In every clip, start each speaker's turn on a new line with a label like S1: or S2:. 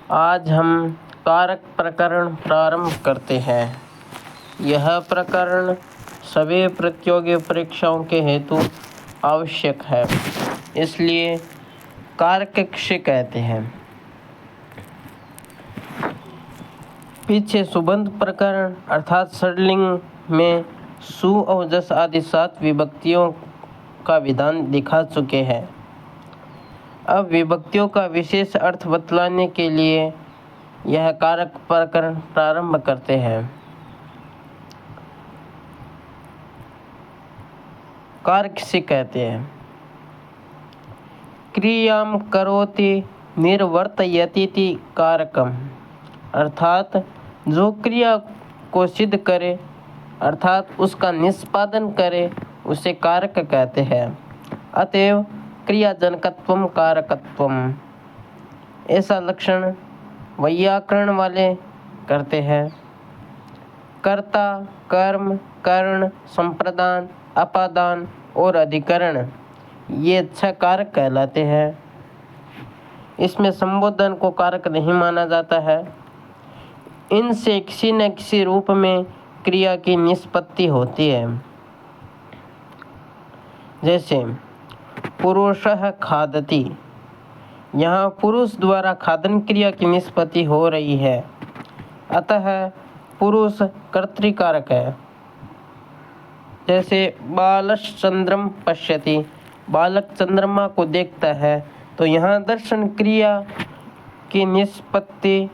S1: आज हम कारक प्रकरण प्रारंभ करते हैं। यह प्रकरण सभी प्रतियोगी परीक्षाओं के हेतु आवश्यक है, इसलिए कारक किसे कहते हैं। पीछे सुबंध प्रकरण अर्थात षडलिंग में सु और जस आदि 7 विभक्तियों का विधान दिखा चुके हैं। अब विभक्तियों का विशेष अर्थ बतलाने के लिए यह कारक प्रकरण प्रारंभ करते हैं। कारक किसे कहते हैं। क्रियाम करोति निर्वर्तयति कारकम, अर्थात जो क्रिया को सिद्ध करे अर्थात उसका निष्पादन करे उसे कारक कहते हैं। अतएव क्रियाजनकत्वम कारकत्वम ऐसा लक्षण वैयाकरण वाले करते हैं। कर्ता, कर्म, कर्ण, संप्रदान, अपादान और अधिकरण ये 6 कारक कहलाते हैं। इसमें संबोधन को कारक नहीं माना जाता है। इनसे किसी न किसी रूप में क्रिया की निष्पत्ति होती है। जैसे पुरुषः खादति, यहाँ पुरुष द्वारा खादन क्रिया की निष्पत्ति हो रही है, अतः पुरुष कर्तृकारक है। जैसे बालश्चंद्रम पश्यति, बालक चंद्रमा को देखता है, तो यहाँ दर्शन क्रिया की निष्पत्ति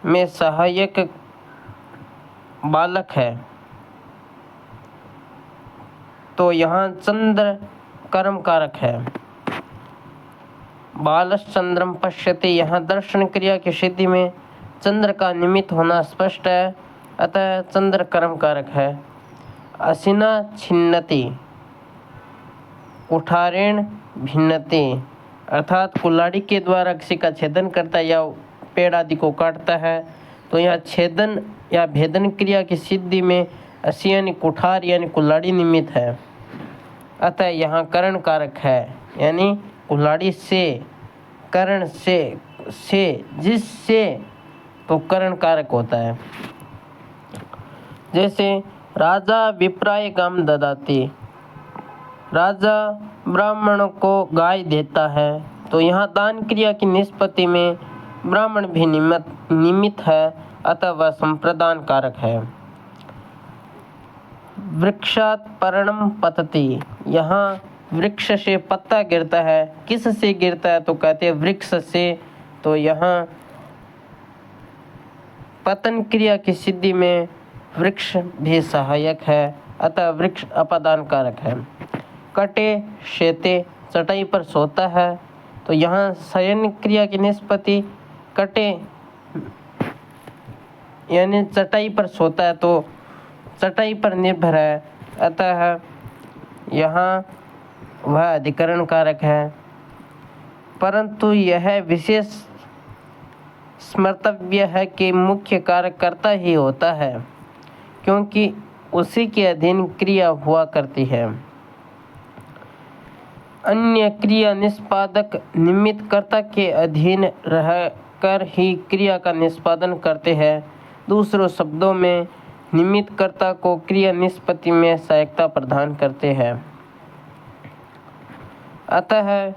S1: में सहायक बालक है, तो यहाँ चंद्र कर्म कारक है। बालश्चंद्रम पश्यति, यहाँ दर्शन क्रिया की सिद्धि में चंद्र का निमित्त होना स्पष्ट है, अतः चंद्र कर्म कारक है। असिना छिन्नति, कुठारेण भिन्नति, अर्थात कुल्हाड़ी के द्वारा किसी का छेदन करता है या पेड़ आदि को काटता है, तो यहाँ छेदन या भेदन क्रिया की सिद्धि में असी यानी कुठार यानी कुल्हाड़ी निमित्त है, अतः यहाँ कर्ण कारक है। यानी कुल्हाड़ी से, कर्ण से जिससे, तो कर्ण कारक होता है। जैसे राजा विप्राय गाम ददाति, राजा ब्राह्मण को गाय देता है, तो यहाँ दान क्रिया की निष्पत्ति में ब्राह्मण भी निमित्त है, अतः वह संप्रदान कारक है। वृक्षात् पर्णम पतति, यहाँ वृक्ष से पत्ता गिरता है, किस से गिरता है तो कहते हैं वृक्ष से, तो यहाँ पतन क्रिया की सिद्धि में वृक्ष भी सहायक है, अतः वृक्ष अपादान कारक है। कटे शेते, चटाई पर सोता है, तो यहाँ शयन क्रिया की निष्पत्ति कटे यानी चटाई पर सोता है, तो चटाई पर निर्भर है, अतः यहाँ वह अधिकरण कारक है। परंतु यह विशेष स्मर्तव्य है कि मुख्य कारक कर्ता ही होता है, क्योंकि उसी के अधीन क्रिया हुआ करती है। अन्य क्रिया निष्पादक निमित्त कर्ता के अधीन रहकर ही क्रिया का निष्पादन करते हैं। दूसरों शब्दों में निमित्त कर्ता को क्रिया निष्पत्ति में सहायता प्रदान करते हैं। अतः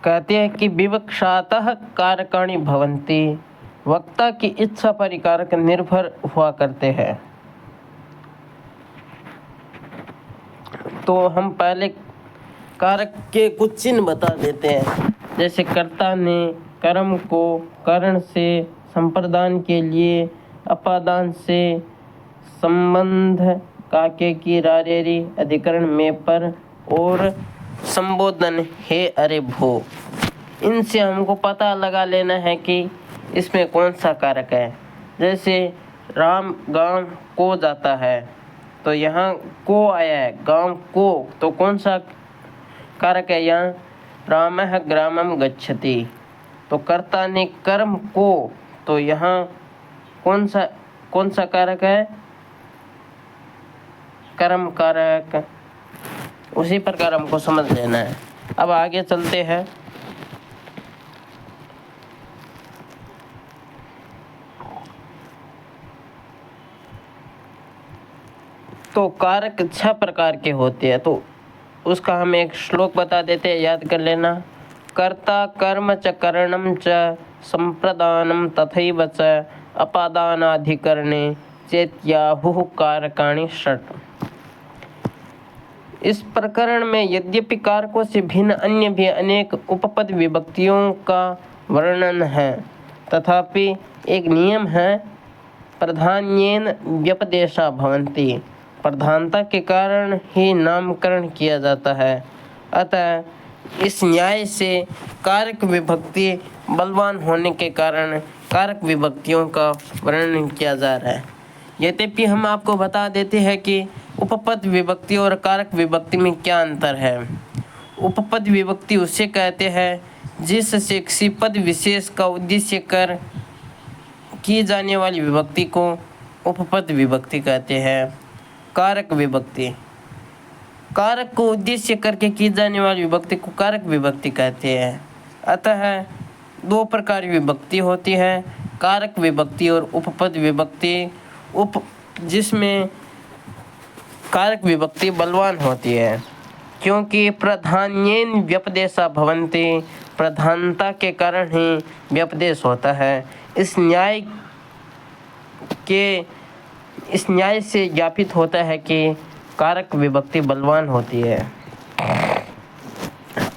S1: कहते हैं कि विवक्षातः कारकाणि भवन्ति, वक्ता की इच्छा पर कारक निर्भर हुआ करते हैं। तो हम पहले कारक के कुछ चिन्ह बता देते हैं। जैसे कर्ता ने कर्म को कर्ण से, संप्रदान के लिए अपादान से, संबंध काके की रारेरी अधिकरण में पर, और संबोधन हे अरे भो। इनसे हमको पता लगा लेना है कि इसमें कौन सा कारक है। जैसे राम गांव को जाता है, तो यहाँ को आया है, गांव को, तो कौन सा कारक है यहाँ, रामः ग्रामम गच्छति। तो कर्ता ने कर्म को, तो यहाँ कौन सा कारक है, कर्म कारक। उसी प्रकार हमको समझ लेना है। अब आगे चलते हैं। तो कारक 6 प्रकार के होते हैं, तो उसका हम एक श्लोक बता देते हैं, याद कर लेना। कर्ता कर्म च करणम च संप्रदानम तथैव च अपादानाधिकरणे चेत्याहुः कारकाणि षट्। इस प्रकरण में यद्यपि कारकों से भिन्न अन्य भी अनेक उपपद विभक्तियों का वर्णन है, तथापि एक नियम है, प्रधान्येन व्यपदेशा भवन्ति। प्रधानता के कारण ही नामकरण किया जाता है। अतः इस न्याय से कारक विभक्ति बलवान होने के कारण कारक विभक्तियों का वर्णन किया जा रहा है। यद्यपि हम आपको बता देते हैं कि उपपद विभक्ति और कारक विभक्ति में क्या अंतर है। उपपद विभक्ति उसे कहते हैं जिससे किसी पद विशेष का उद्देश्य कर की जाने वाली विभक्ति को उपपद विभक्ति कहते हैं। कारक विभक्ति, कारक को उद्देश्य करके की जाने वाली विभक्ति को कारक विभक्ति कहते हैं। अतः 2 प्रकार की विभक्ति होती है, कारक विभक्ति और उपपद विभक्ति। जिसमें कारक विभक्ति बलवान होती है, क्योंकि प्रधान्येन व्यपदेशा भवन्ति, प्रधानता के कारण ही व्यपदेश होता है। इस न्याय से ज्ञापित होता है कि कारक विभक्ति बलवान होती है।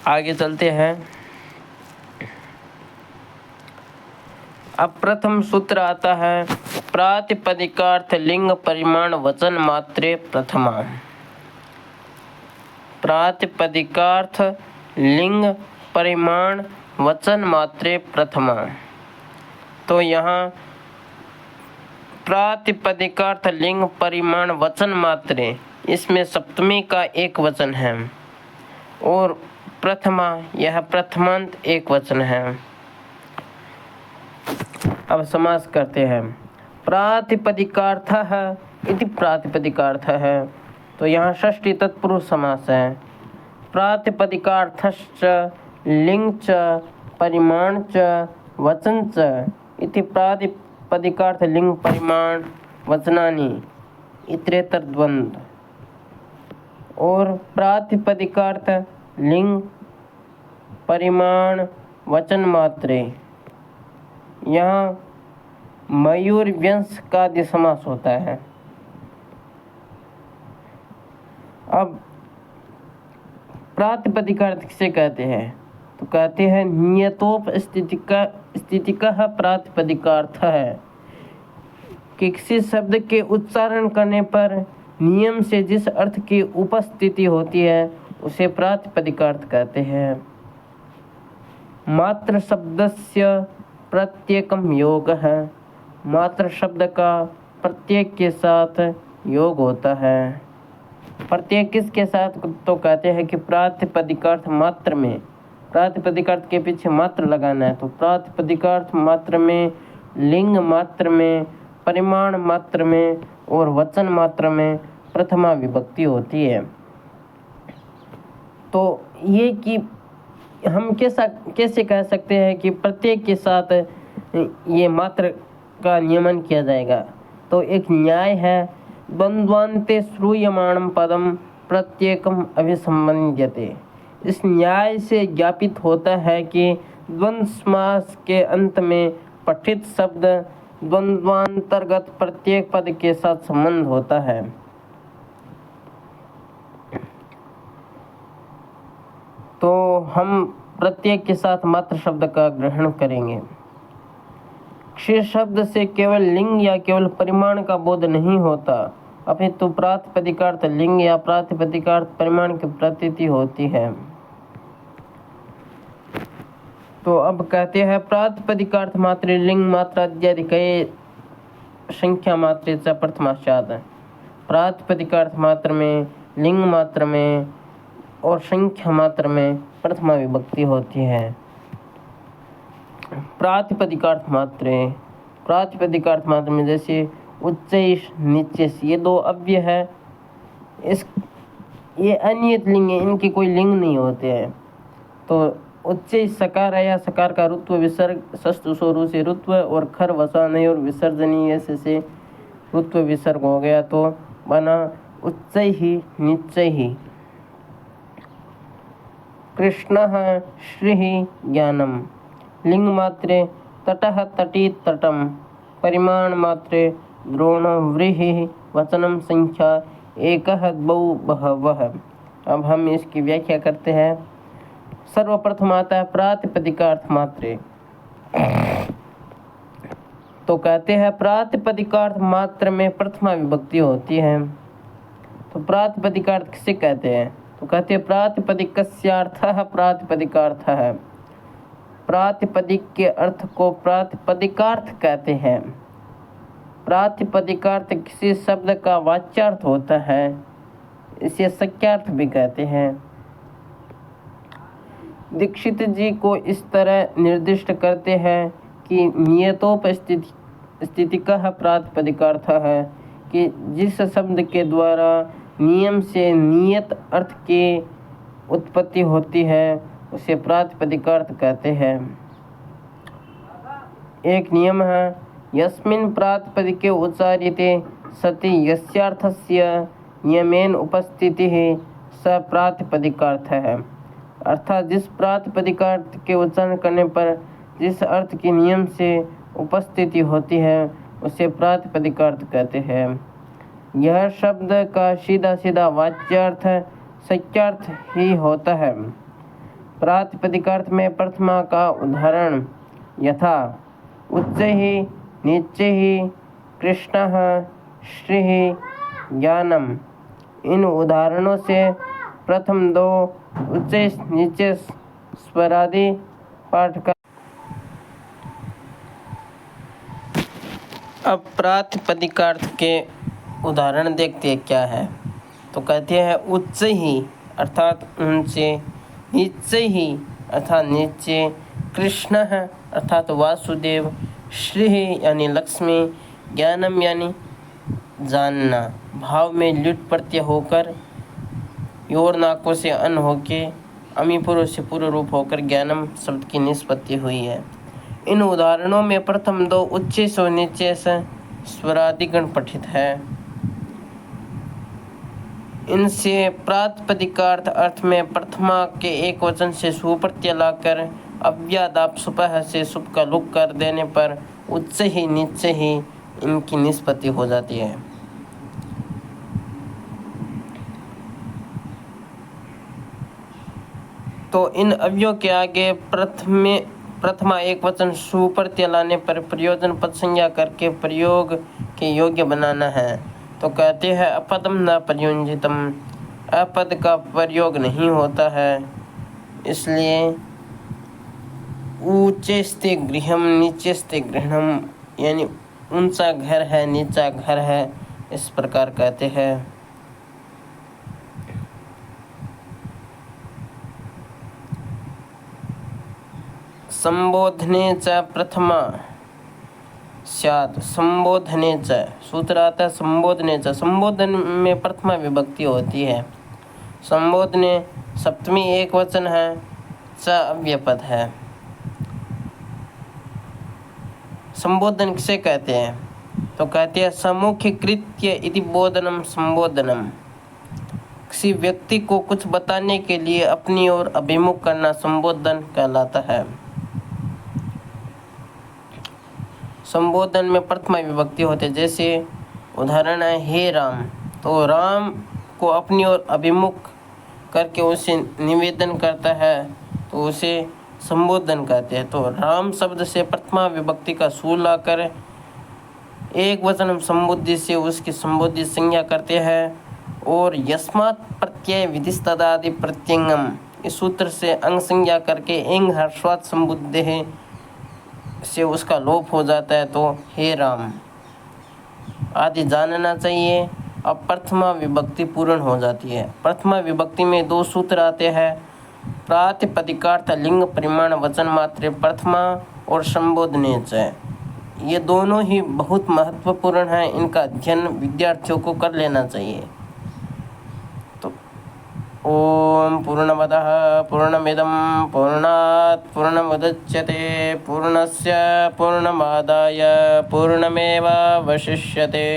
S1: आगे चलते हैं। अब प्रथम सूत्र आता है, प्रातिपदिकार्थ लिंग परिमाण वचन मात्रे प्रथमा। प्रातिपदिकार्थ लिंग परिमाण वचन मात्रे प्रथमा। तो यहाँ प्रातिपदिकार्थ लिंग परिमाण वचन मात्रे, इसमें सप्तमी का एक वचन है और प्रथमा यह प्रथमांत एक वचन है। अब समास करते हैं। प्रातिपदिकार्थः इति प्रातिपदिकार्थः है, तो यहाँ षष्ठी तत्पुरुष समास है। प्रातिपदिकार्थश्च लिंग च परिमाण च वचन च इति प्रातिपदिकार्थ लिंग परिमाण वचनानि इतरेतर द्वंद्व। और प्रातिपदिकार्थ लिंग परिमाण वचन मात्रे, यहाँ मयूर व्यंश का आदि समास होता है। अब प्रातिपदिकार्थ किसे कहते हैं, तो कहते हैं नियतोपस्थितिकः प्रातिपदिकार्थ है, कि किसी शब्द के उच्चारण करने पर नियम से जिस अर्थ की उपस्थिति होती है उसे प्रातिपदिकार्थ कहते हैं। मात्र शब्दस्य प्रत्येकम योग है, मात्र शब्द का प्रत्येक के साथ योग होता है। प्रत्येक किसके साथ, तो कहते हैं कि प्रातिपदिकार्थ मात्र में, प्रातिपदिकार्थ के पीछे मात्र लगाना है, तो प्रातिपदिकार्थ मात्र में, लिंग मात्र में, परिमाण मात्र में और वचन मात्र में प्रथमा विभक्ति होती है। तो ये कि हम कैसे कह सकते हैं कि प्रत्येक के साथ ये मात्र का नियमन किया जाएगा, तो एक न्याय है, द्वंद्वान्ते श्रूयमाणं पदम प्रत्येकम अभिसंबध्यते। इस न्याय से ज्ञापित होता है कि द्वंद्व समास के अंत में पठित शब्द द्वंद्वांतर्गत प्रत्येक पद के साथ संबंध होता है। तो हम प्रत्येक के साथ मात्र शब्द का ग्रहण करेंगे। क्षीर शब्द से केवल लिंग या केवल परिमाण का बोध नहीं होता, अपितु प्रातिपदिकार्थ लिंग या प्रातिपदिकार्थ परिमाण की प्रतीति होती है। तो अब कहते हैं प्रातिपदिकार्थ मात्रे लिंग मात्रा इत्यादि संख्या मात्रे च प्रथमास्यात्। प्रातिपदिकार्थ मात्र में, लिंग मात्र में और संख्या मात्र में प्रथमा विभक्ति होती है। प्रातिपदिकार्थ मात्र में जैसे उच्चैष निच्चैष, ये 2 अव्यय है, ये अनियत लिंग है, इनके कोई लिंग नहीं होते हैं। तो उच्चैष सकार है या सकार का रुत्व विसर्ग षष्ठ स्वरू से रुत्व और खर वसानय और विसर्जनीय से रुत्व विसर्ग हो गया, तो बना उच्चैः नीचैः। कृष्णः श्रीः ज्ञानम्। लिङ्गमात्रे तटः तटी तटं। परिमाणमात्रे द्रोणो व्रीहिः। वचनं संख्या एकः द्वौ बहवः। अब हम इसकी व्याख्या करते हैं। सर्वप्रथम आता है प्रातिपदिकार्थ मात्रे। तो कहते हैं प्रातिपदिकार्थ मात्र में प्रथमा विभक्ति होती है। तो प्रातिपदिकार्थ किसे कहते हैं? तो कहते हैं प्रातिपदिकस्यार्थः प्रातिपदिकार्थः। प्रातिपदिक के अर्थ को प्रातिपदिकार्थ कहते हैं। प्रातिपदिकार्थ किसी शब्द का वाच्यार्थ होता है, इसे सख्यार्थ भी कहते हैं। दीक्षित जी को इस तरह निर्दिष्ट करते हैं कि नियतोपस्थितिकः प्रातिपदिकार्थः है, कि जिस शब्द के द्वारा नियम से नियत अर्थ की उत्पत्ति होती है उसे प्रातिपदिकार्थ कहते हैं। एक नियम है, यस्मिन् प्रातिपदिके उच्चार्यते सति यस्यार्थस्य नियमेन उपस्थितिः स प्रातिपदिकार्थः है। अर्थात जिस प्रातिपदिकार्थ के उच्चारण करने पर जिस अर्थ की नियम से उपस्थिति होती है उसे प्रातिपदिकार्थ कहते हैं। यह शब्द का सीधा सीधा वाच्यार्थ सख्यार्थ ही होता है। प्रातिपदिकार्थ में प्रथमा का उदाहरण यथा उच्चैः नीचैः कृष्णः श्रीः ज्ञानम्। इन उदाहरणों से प्रथम दो उच्च नीचे स्वरादि पाठ का। अब प्रातिपदिकार्थ के उदाहरण देखते हैं क्या है। तो कहते हैं उच्च ही अर्थात ऊंचे, नीचे ही अर्थात नीचे, कृष्ण अर्थात वासुदेव, श्री यानी लक्ष्मी, ज्ञानम यानी जानना, भाव में लुट प्रत्यय होकर योर नाकों से अन होके अमीपुरों से पूर्व रूप होकर ज्ञानम शब्द की निष्पत्ति हुई है। इन उदाहरणों में प्रथम दो उच्च से नीचे से स्वरादिगण पठित है। इनसे प्रातिपदिकार्थ अर्थ में प्रथमा के एक वचन से सुप्रत्यय लाकर अव्यादाप सुपह से सुप का लुक कर देने पर उच्च ही नीचे ही इनकी निष्पत्ति हो जाती है। तो इन अव्ययों के आगे प्रथमा एक वचन सुप्रत्यय लाने पर प्रयोजन पद संज्ञा करके प्रयोग के योग्य बनाना है। तो कहते हैं अपदम न प्रयोजितम, अपद का प्रयोग नहीं होता है, इसलिए ऊंचेस्ते गृहम नीचेस्ते गृहणम यानी ऊंचा घर है नीचा घर है, इस प्रकार कहते हैं। संबोधने च प्रथमा स्यात्, संबोधने च सूत्र आता है संबोधने च। संबोधन में प्रथमा विभक्ति होती है। संबोधने सप्तमी एक वचन है, च अव्ययपद है। संबोधन किसे कहते हैं? तो कहते हैं सम्मुखीकृत्य इति बोधनम संबोधनम। किसी व्यक्ति को कुछ बताने के लिए अपनी ओर अभिमुख करना संबोधन कहलाता है। संबोधन में प्रथमा विभक्ति होते हैं, जैसे उदाहरण है हे राम। तो राम को अपनी ओर अभिमुख करके उसे निवेदन करता है तो उसे संबोधन कहते हैं। तो राम शब्द से प्रथमा विभक्ति का सू लाकर एक वचन संबोधि से उसकी संबोधि संज्ञा करते हैं। और यस्मात् प्रत्यय विधिस्तदादि प्रत्यंगम, इस सूत्र से अंग संज्ञा करके इंग हर्षवात संबुद्धे से उसका लोप हो जाता है। तो हे राम आदि जानना चाहिए। अब प्रथमा विभक्ति पूर्ण हो जाती है। प्रथमा विभक्ति में दो सूत्र आते हैं, प्रातिपदिकार्थ लिंग परिमाण वचन मात्र प्रथमा और संबोधने च। ये दोनों ही बहुत महत्वपूर्ण हैं, इनका अध्ययन विद्यार्थियों को कर लेना चाहिए। तो ओम पूर्णमदः पूर्णमिदं पूर्णात् पूर्णमुदच्यते पूर्णस्य पूर्णमादाय पूर्णमेवावशिष्यते।